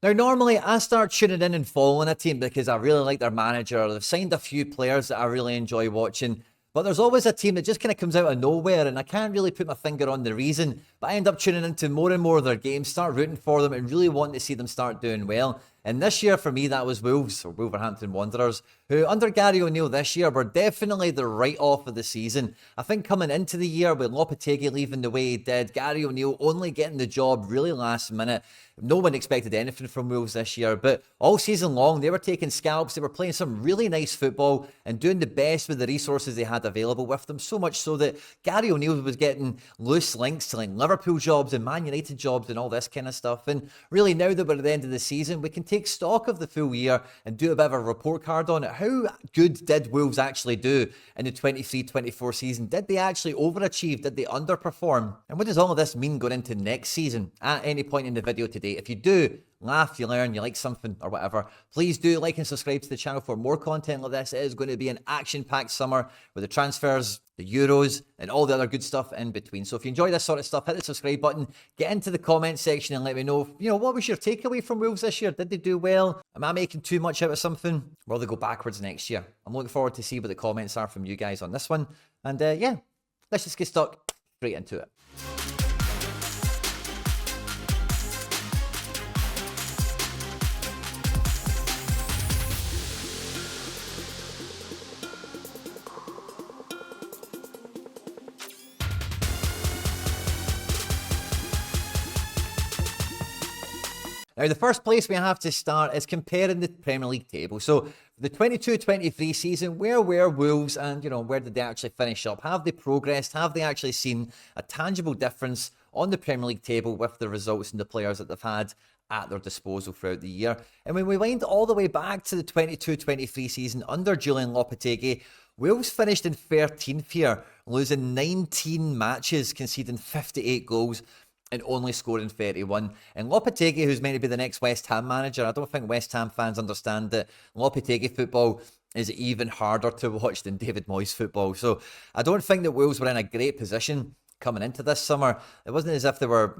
Now, normally I start tuning in and following a team because I really like their manager, or they've signed a few players that I really enjoy watching. But there's always a team that just kind of comes out of nowhere, and I can't really put my finger on the reason. But I end up tuning into more and more of their games, start rooting for them, and really wanting to see them start doing well. And this year, for me, that was Wolves, or Wolverhampton Wanderers, who under Gary O'Neill this year were definitely the write-off of the season. I think coming into the year with Lopetegui leaving the way he did, Gary O'Neill only getting the job really last minute. No one expected anything from Wolves this year, but all season long, they were taking scalps, they were playing some really nice football and doing the best with the resources they had available with them, so much so that Gary O'Neill was getting loose links to like Liverpool jobs and Man United jobs and all this kind of stuff. And really, now that we're at the end of the season, we can take stock of the full year and do a bit of a report card on it. How good did Wolves actually do in the 23-24 season? Did they actually overachieve? Did they underperform? And what does all of this mean going into next season? At any point in the video today, if you do laugh, you learn, you like something or whatever, please do like and subscribe to the channel for more content like this. It is going to be an action-packed summer with the transfers, the Euros, and all the other good stuff in between. So if you enjoy this sort of stuff, hit the subscribe button, get into the comment section and let me know, what was your takeaway from Wolves this year? Did they do well? Am I making too much out of something? Will they go backwards next year? I'm looking forward to see what the comments are from you guys on this one. And yeah, let's just get stuck straight into it. Now, the first place we have to start is comparing the Premier League table. So, the 22-23 season, where were Wolves and, where did they actually finish up? Have they progressed? Have they actually seen a tangible difference on the Premier League table with the results and the players that they've had at their disposal throughout the year? And when we wind all the way back to the 22-23 season under Julian Lopetegui, Wolves finished in 13th here, losing 19 matches, conceding 58 goals, and only scoring 31. And Lopetegui, who's meant to be the next West Ham manager, I don't think West Ham fans understand that Lopetegui football is even harder to watch than David Moyes football. So I don't think that Wolves were in a great position coming into this summer. It wasn't as if they were,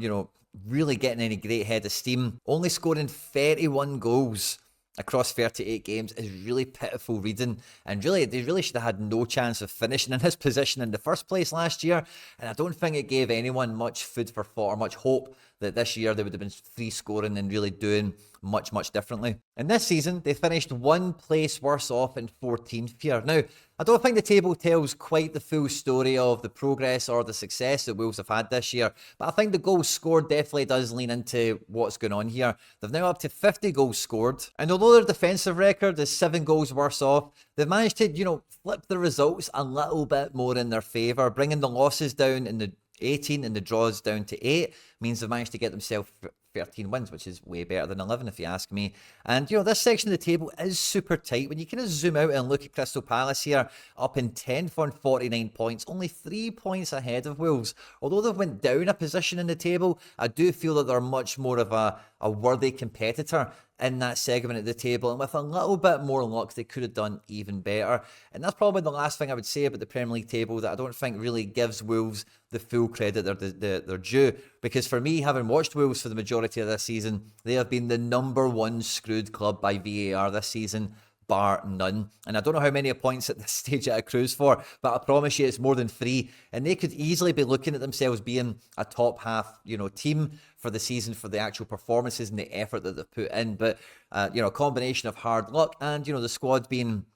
really getting any great head of steam. Only scoring 31 goals across 38 games is really pitiful reading, and really they really should have had no chance of finishing in this position in the first place last year. And I don't think it gave anyone much food for thought or much hope that this year they would have been free scoring and really doing much differently. And this season they finished one place worse off in 14th here. Now, I don't think the table tells quite the full story of the progress or the success that Wolves have had this year, but I think the goals scored definitely does lean into what's going on here. They've now up to 50 goals scored, and although their defensive record is 7 goals worse off, they've managed to, flip the results a little bit more in their favour, bringing the losses down in the 18 and the draws down to 8 means they've managed to get themselves 13 wins, which is way better than 11 if you ask me. And this section of the table is super tight. When you kind of zoom out and look at Crystal Palace here, up in 10th on 49 points, only 3 points ahead of Wolves. Although they've went down a position in the table, I do feel that they're much more of a worthy competitor in that segment of the table, and with a little bit more luck they could have done even better. And that's probably the last thing I would say about the Premier League table that I don't think really gives Wolves the full credit they're due, because for me, having watched Wolves for the majority of this season, they have been the number one screwed club by VAR this season, bar none. And I don't know how many points at this stage it accrues for, but I promise you it's more than 3, and they could easily be looking at themselves being a top half team for the season for the actual performances and the effort that they've put in. But a combination of hard luck and the squad being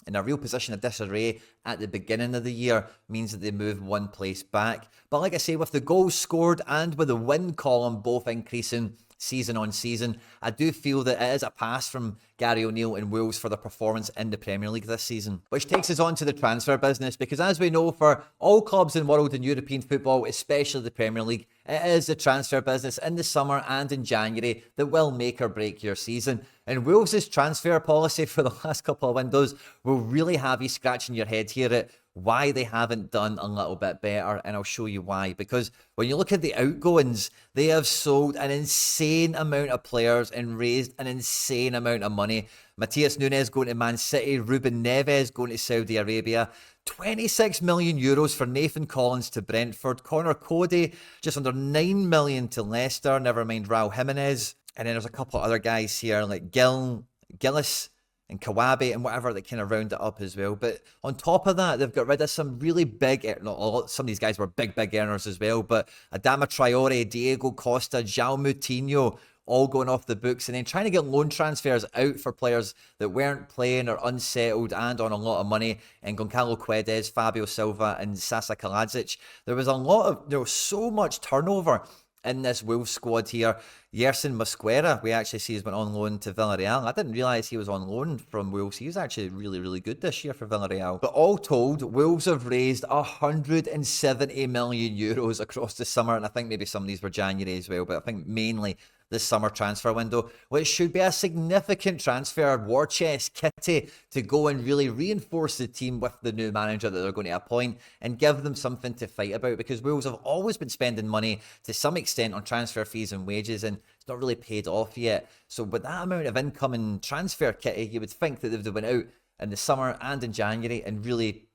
in a real position of disarray at the beginning of the year means that they move one place back. But like I say, with the goals scored and with the win column both increasing season on season, I do feel that it is a pass from Gary O'Neill and Wolves for their performance in the Premier League this season. Which takes us on to the transfer business, because as we know, for all clubs in world and European football, especially the Premier League, it is the transfer business in the summer and in January that will make or break your season. And Wolves' transfer policy for the last couple of windows will really have you scratching your head here at why they haven't done a little bit better, and I'll show you why. Because when you look at the outgoings, they have sold an insane amount of players and raised an insane amount of money. Matheus Nunes going to Man City, Ruben Neves going to Saudi Arabia, 26 million euros for Nathan Collins to Brentford, Connor Cody just under 9 million to Leicester, never mind Raul Jimenez. And then there's a couple of other guys here like Gillis and Kawabe and whatever that kind of round it up as well. But on top of that, they've got rid of some really big, some of these guys were big earners as well, but Adama Traore, Diego Costa, João Moutinho, all going off the books, and then trying to get loan transfers out for players that weren't playing or unsettled and on a lot of money, and Goncalo Guedes, Fabio Silva, and Sasa Kaladzic. There was so much turnover in this Wolves squad here. Yerson Mosquera, we actually see, has been on loan to Villarreal. I didn't realise he was on loan from Wolves. He was actually really good this year for Villarreal. But all told, Wolves have raised 170 million euros across the summer, and I think maybe some of these were January as well, but I think mainly this summer transfer window, which should be a significant transfer war chest kitty to go and really reinforce the team with the new manager that they're going to appoint and give them something to fight about, because Wolves have always been spending money to some extent on transfer fees and wages, and it's not really paid off yet. So with that amount of incoming transfer kitty, you would think that they would have went out in the summer and in January and really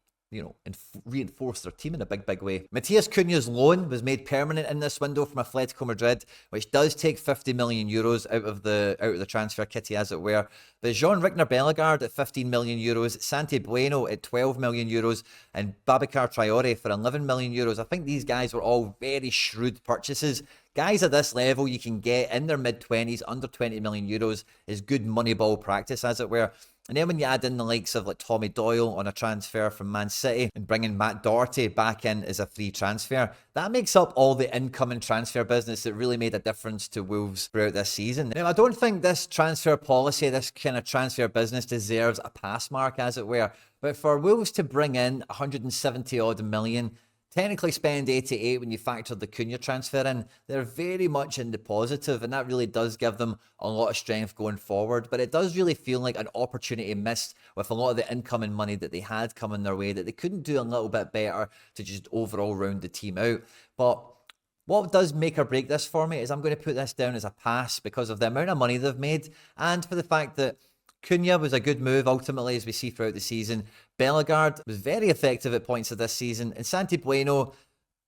reinforce their team in a big way. Matheus Cunha's loan was made permanent in this window from Atletico Madrid, which does take 50 million euros out of the transfer kitty, as it were. But Jean-Rickner Bellegarde at 15 million euros, Santi Bueno at 12 million euros, and Babacar Traore for 11 million euros. I think these guys were all very shrewd purchases. Guys at this level you can get in their mid-20s, under 20 million euros, is good moneyball practice, as it were. And then when you add in the likes of like Tommy Doyle on a transfer from Man City and bringing Matt Doherty back in as a free transfer, that makes up all the incoming transfer business that really made a difference to Wolves throughout this season. Now, I don't think this transfer policy, this kind of transfer business deserves a pass mark, as it were. But for Wolves to bring in 170 odd million, technically spend 88 when you factor the Cunha transfer in, they're very much in the positive, and that really does give them a lot of strength going forward. But it does really feel like an opportunity missed with a lot of the incoming money that they had coming their way, that they couldn't do a little bit better to just overall round the team out. But what does make or break this for me is I'm going to put this down as a pass because of the amount of money they've made, and for the fact that Cunha was a good move ultimately, as we see throughout the season. Bellegarde was very effective at points of this season. And Santi Bueno,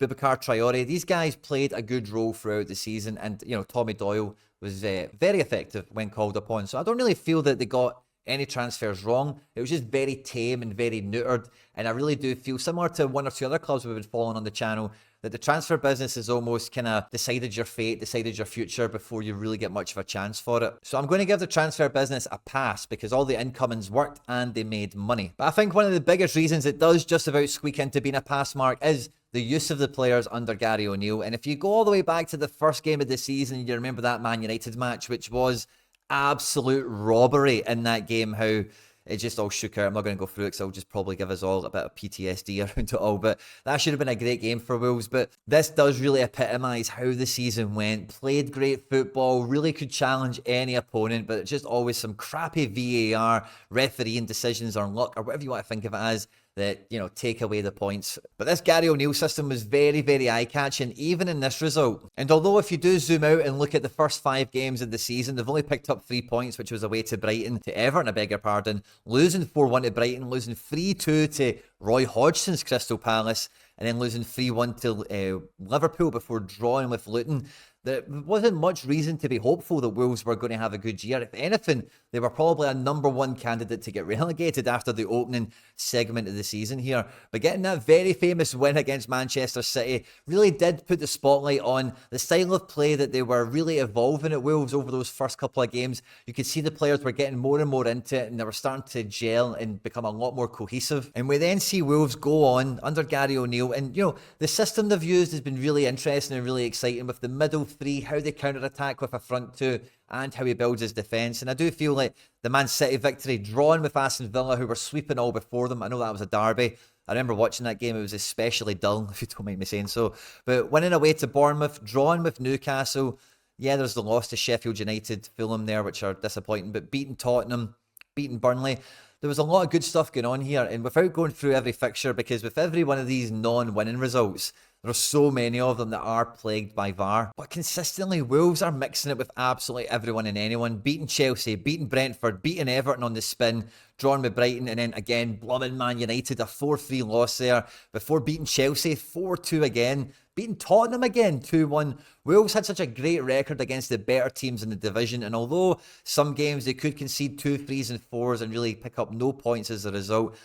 Babacar Traore, these guys played a good role throughout the season. And, Tommy Doyle was very effective when called upon. So I don't really feel that they got any transfers wrong. It was just very tame and very neutered. And I really do feel, similar to one or two other clubs we've been following on the channel, that the transfer business has almost kind of decided your fate, decided your future before you really get much of a chance for it. So I'm going to give the transfer business a pass because all the incomings worked and they made money. But I think one of the biggest reasons it does just about squeak into being a pass mark is the use of the players under Gary O'Neill. And if you go all the way back to the first game of the season, you remember that Man United match, which was absolute robbery in that game, how it just all shook out. I'm not going to go through it because I'll just probably give us all a bit of PTSD around it all. But that should have been a great game for Wolves. But this does really epitomise how the season went. Played great football, really could challenge any opponent, but just always some crappy VAR, refereeing decisions or luck or whatever you want to think of it as, that, take away the points. But this Gary O'Neill system was very eye-catching, even in this result. And although if you do zoom out and look at the first 5 games of the season, they've only picked up 3 points, which was away to Brighton, to Everton, I beg your pardon, losing 4-1 to Brighton, losing 3-2 to Roy Hodgson's Crystal Palace, and then losing 3-1 to Liverpool before drawing with Luton. There wasn't much reason to be hopeful that Wolves were going to have a good year. If anything, they were probably a number 1 candidate to get relegated after the opening segment of the season here. But getting that very famous win against Manchester City really did put the spotlight on the style of play that they were really evolving at Wolves over those first couple of games. You could see the players were getting more and more into it, and they were starting to gel and become a lot more cohesive. And we then see Wolves go on under Gary O'Neill, and the system they've used has been really interesting and really exciting, with the middle 3, how they counter-attack with a front 2, and how he builds his defence. And I do feel like the Man City victory, drawing with Aston Villa, who were sweeping all before them, I know that was a derby. I remember watching that game, it was especially dull, if you don't mind me saying so. But winning away to Bournemouth, drawing with Newcastle, yeah, there's the loss to Sheffield United, Fulham there, which are disappointing, but beating Tottenham, beating Burnley. There was a lot of good stuff going on here, and without going through every fixture, because with every one of these non-winning results, There are so many of them that are plagued by VAR. But consistently, Wolves are mixing it with absolutely everyone and anyone. Beating Chelsea, beating Brentford, beating Everton on the spin, drawing with Brighton, and then again, blooming Man United, a 4-3 loss there. Before beating Chelsea, 4-2 again. Beating Tottenham again, 2-1. Wolves had such a great record against the better teams in the division, and although some games they could concede 2 3s and 4s and really pick up no points as a result,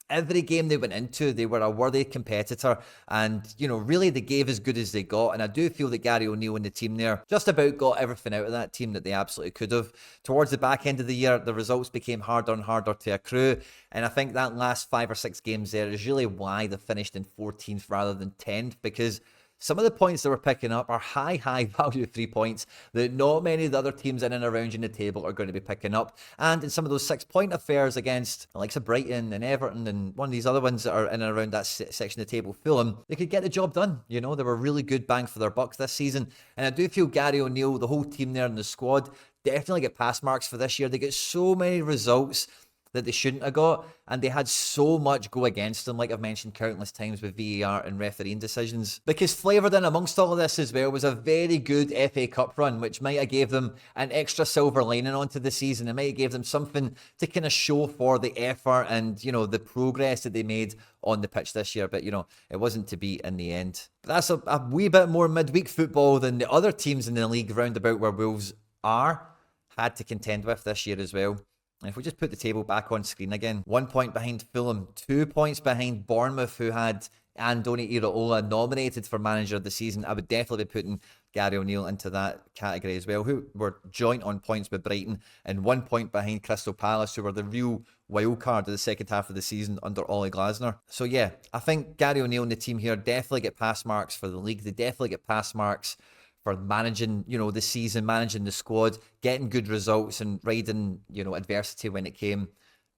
every game they went into, they were a worthy competitor, and, you know, really they gave as good as they got. And I do feel that Gary O'Neill and the team there just about got everything out of that team that they absolutely could have. Towards the back end of the year, the results became harder and harder to accrue, and I think that last 5 or 6 games there is really why they finished in 14th rather than 10th, because some of the points that we're picking up are high value 3 points that not many of the other teams in and around you in the table are going to be picking up. And in some of those 6-point affairs against the likes of Brighton and Everton and one of these other ones that are in and around that section of the table, Fulham, they could get the job done. You know, they were really good bang for their bucks this season. And I do feel Gary O'Neill, the whole team there in the squad, definitely get pass marks for this year. They get so many results that they shouldn't have got, and they had so much go against them, like I've mentioned countless times with VAR and refereeing decisions. Because flavoured in amongst all of this as well was a very good FA Cup run, which might have gave them an extra silver lining onto the season. It might have gave them something to kind of show for the effort and, you know, the progress that they made on the pitch this year. But, you know, it wasn't to be in the end. But that's a wee bit more midweek football than the other teams in the league roundabout where Wolves had to contend with this year as well. And if we just put the table back on screen again, 1 point behind Fulham, 2 points behind Bournemouth, who had Andoni Iraola nominated for manager of the season. I would definitely be putting Gary O'Neill into that category as well, who were joint on points with Brighton, and 1 point behind Crystal Palace, who were the real wild card of the second half of the season under Ole Glasner. So yeah, I think Gary O'Neill and the team here definitely get pass marks for the league. They definitely get pass marks for managing, you know, the season, managing the squad, getting good results and riding, you know, adversity when it came.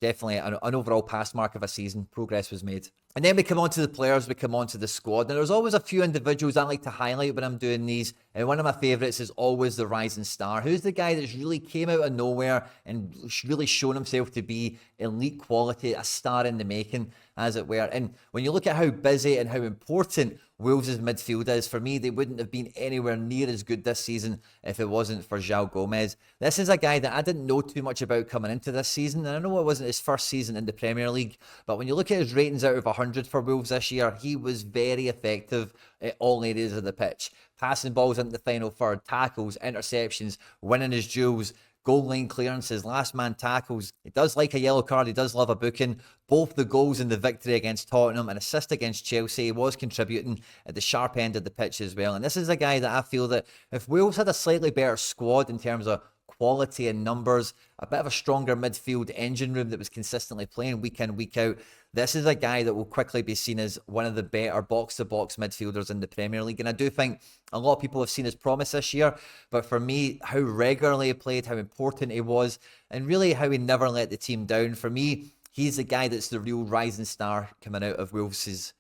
Definitely an overall pass mark of a season. Progress was made. And then we come on to the players, we come on to the squad. Now, there's always a few individuals I like to highlight when I'm doing these. And one of my favourites is always the rising star. Who's the guy that's really came out of nowhere and really shown himself to be elite quality, a star in the making, as it were. And when you look at how busy and how important Wolves' midfield is, for me, they wouldn't have been anywhere near as good this season if it wasn't for João Gomez. This is a guy that I didn't know too much about coming into this season, and I know it wasn't his first season in the Premier League, but when you look at his ratings out of 100 for Wolves this year, he was very effective at all areas of the pitch. Passing balls into the final third, tackles, interceptions, winning his duels, goal line clearances, last man tackles. He does like a yellow card, he does love a booking. Both the goals in the victory against Tottenham and assist against Chelsea, he was contributing at the sharp end of the pitch as well. And this is a guy that I feel that if Wolves had a slightly better squad in terms of quality and numbers, a bit of a stronger midfield engine room that was consistently playing week in, week out, this is a guy that will quickly be seen as one of the better box-to-box midfielders in the Premier League. And I do think a lot of people have seen his promise this year, but for me, how regularly he played, how important he was, and really how he never let the team down, for me, he's the guy that's the real rising star coming out of Wolves'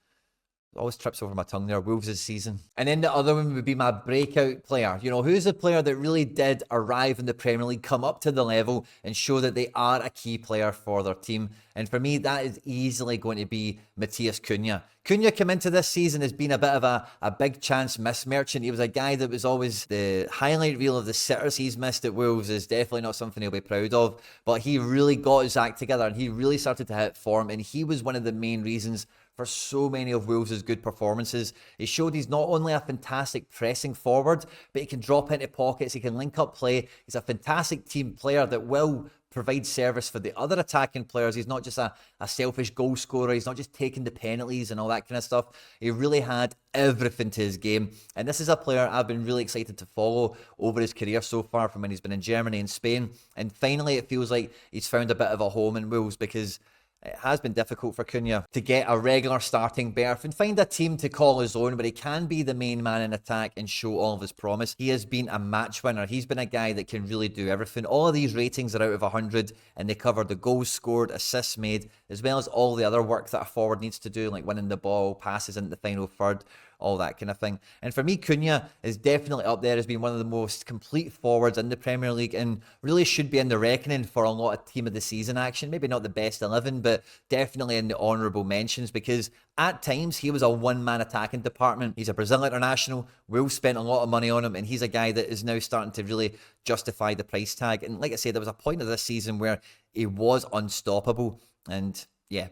always trips over my tongue there, Wolves' season. And then the other one would be my breakout player. You know, who's a player that really did arrive in the Premier League, come up to the level and show that they are a key player for their team? And for me, that is easily going to be Matheus Cunha. Cunha came into this season as being a bit of a big chance miss merchant. He was a guy that was always the highlight reel of the sitters he's missed at Wolves. Is definitely not something he'll be proud of. But he really got his act together and he really started to hit form. And he was one of the main reasons for so many of Wolves' good performances. He showed he's not only a fantastic pressing forward, but he can drop into pockets, he can link up play. He's a fantastic team player that will provide service for the other attacking players. He's not just a selfish goal scorer. He's not just taking the penalties and all that kind of stuff. He really had everything to his game. And this is a player I've been really excited to follow over his career so far, from when he's been in Germany and Spain. And finally, it feels like he's found a bit of a home in Wolves, because it has been difficult for Cunha to get a regular starting berth and find a team to call his own where he can be the main man in attack and show all of his promise. He has been a match winner. He's been a guy that can really do everything. All of these ratings are out of 100 and they cover the goals scored, assists made, as well as all the other work that a forward needs to do, like winning the ball, passes into the final third. all that kind of thing. And for me, Cunha is definitely up there as being one of the most complete forwards in the Premier League and really should be in the reckoning for a lot of team of the season action. Maybe not the best 11, but definitely in the honourable mentions, because at times he was a one-man attacking department. He's a Brazil international. Wolves spent a lot of money on him, and he's a guy that is now starting to really justify the price tag. And like I said, there was a point of this season where he was unstoppable. And yeah,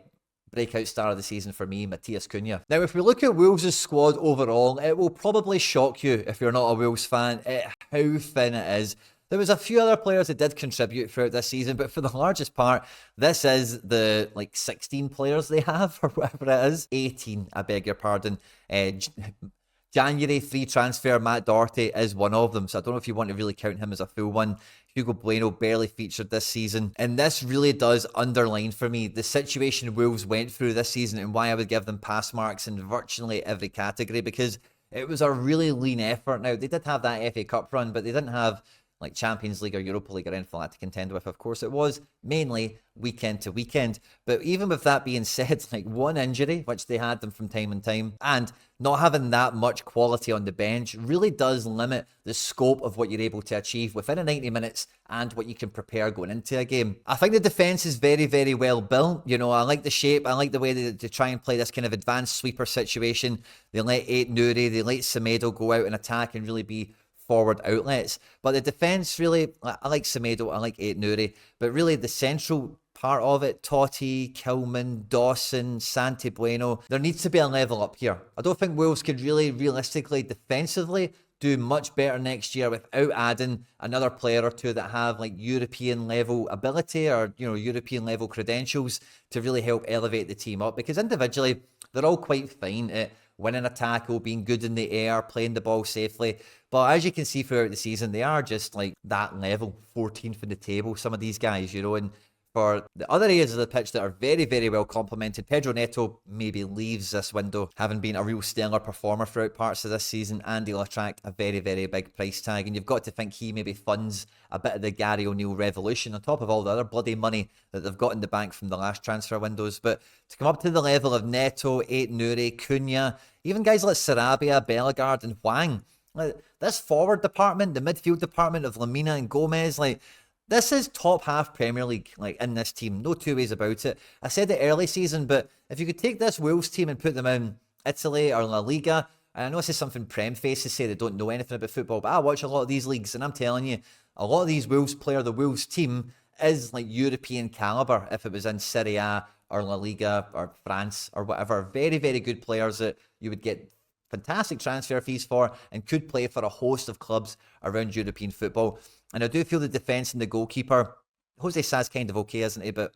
breakout star of the season for me, Matheus Cunha. Now, if we look at Wolves' squad overall, it will probably shock you if you're not a Wolves fan at how thin it is. There was a few other players that did contribute throughout this season, but for the largest part, this is the 16 players they have, or whatever it is. 18, I beg your pardon. January free transfer Matt Doherty is one of them, so I don't know if you want to really count him as a full one. Hugo Bueno barely featured this season, and this really does underline for me the situation Wolves went through this season and why I would give them pass marks in virtually every category, because it was a really lean effort. Now, they did have that FA Cup run, but they didn't have like Champions League or Europa League or anything like that to contend with. Of course, it was mainly weekend to weekend. But even with that being said, like one injury, which they had them from time and time, and not having that much quality on the bench really does limit the scope of what you're able to achieve within a 90 minutes and what you can prepare going into a game. I think the defence is very, very well built. You know, I like the shape. I like the way they try and play this kind of advanced sweeper situation. They let Nuri, they let Semedo go out and attack and really be forward outlets. But the defence really, I like Semedo, I like Nuri, but really the central part of it, Totti, Kilman, Dawson, Santi Bueno, there needs to be a level up here. I don't think Wolves could really realistically defensively do much better next year without adding another player or two that have like European level ability or, you know, European level credentials to really help elevate the team up, because individually they're all quite fine at winning a tackle, being good in the air, playing the ball safely. But as you can see throughout the season, they are just like that level, 14th in the table, some of these guys, you know. And for the other areas of the pitch that are very, very well complemented, Pedro Neto maybe leaves this window, having been a real stellar performer throughout parts of this season, and he'll attract a very, very big price tag. And you've got to think he maybe funds a bit of the Gary O'Neill revolution on top of all the other bloody money that they've got in the bank from the last transfer windows. But to come up to the level of Neto, Nuri, Cunha, even guys like Sarabia, Bellegarde and Hwang, like this forward department, the midfield department of Lamina and Gomez, like this is top half Premier League, like in this team. No two ways about it. I said it early season, but if you could take this Wolves team and put them in Italy or La Liga, and I know this is something Prem faces say they don't know anything about football, but I watch a lot of these leagues and I'm telling you, a lot of these Wolves player, the Wolves team is like European caliber if it was in Serie A or La Liga or France or whatever. Very, very good players that you would get fantastic transfer fees for and could play for a host of clubs around European football. And I do feel the defence and the goalkeeper, Jose Sa's kind of okay, isn't he? But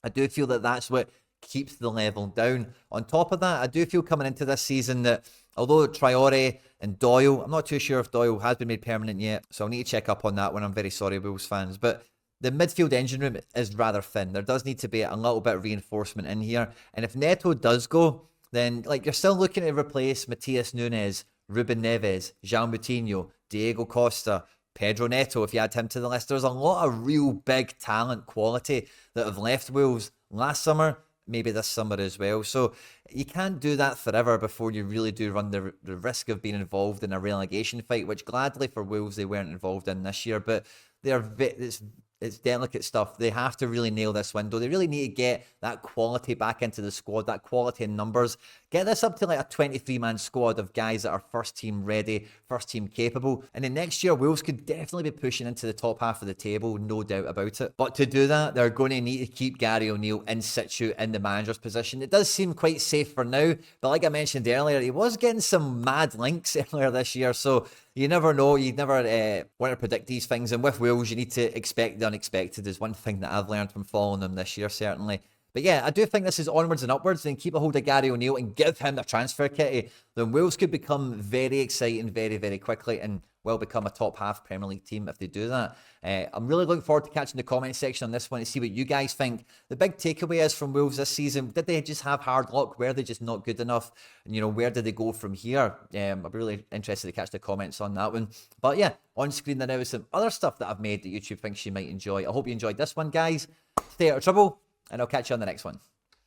I do feel that that's what keeps the level down. On top of that, I do feel coming into this season that although Traore and Doyle, I'm not too sure if Doyle has been made permanent yet, so I'll need to check up on that one. I'm very sorry, Wolves fans. But the midfield engine room is rather thin. There does need to be a little bit of reinforcement in here. And if Neto does go, then like you're still looking to replace Matias Nunes, Ruben Neves, João Moutinho, Diego Costa, Pedro Neto, if you add him to the list. There's a lot of real big talent quality that have left Wolves last summer, maybe this summer as well. So you can't do that forever before you really do run the risk of being involved in a relegation fight, which gladly for Wolves they weren't involved in this year. But it's delicate stuff. They have to really nail this window. They really need to get that quality back into the squad, that quality in numbers. Get this up to like a 23-man squad of guys that are first team ready, first team capable. And then next year, Wolves could definitely be pushing into the top half of the table, no doubt about it. But to do that, they're going to need to keep Gary O'Neill in situ in the manager's position. It does seem quite safe for now, but like I mentioned earlier, he was getting some mad links earlier this year, so you never know. You never want to predict these things. And with Wolves, you need to expect the unexpected is one thing that I've learned from following them this year, certainly. But yeah, I do think this is onwards and upwards. And keep a hold of Gary O'Neill and give him the transfer kitty. Then Wolves could become very exciting very, very quickly and will become a top half Premier League team if they do that. I'm really looking forward to catching the comment section on this one to see what you guys think. The big takeaway is from Wolves this season, did they just have hard luck? Were they just not good enough? And, you know, where did they go from here? I'm really interested to catch the comments on that one. But yeah, on screen there now is some other stuff that I've made that YouTube thinks you might enjoy. I hope you enjoyed this one, guys. Stay out of trouble, and I'll catch you on the next one.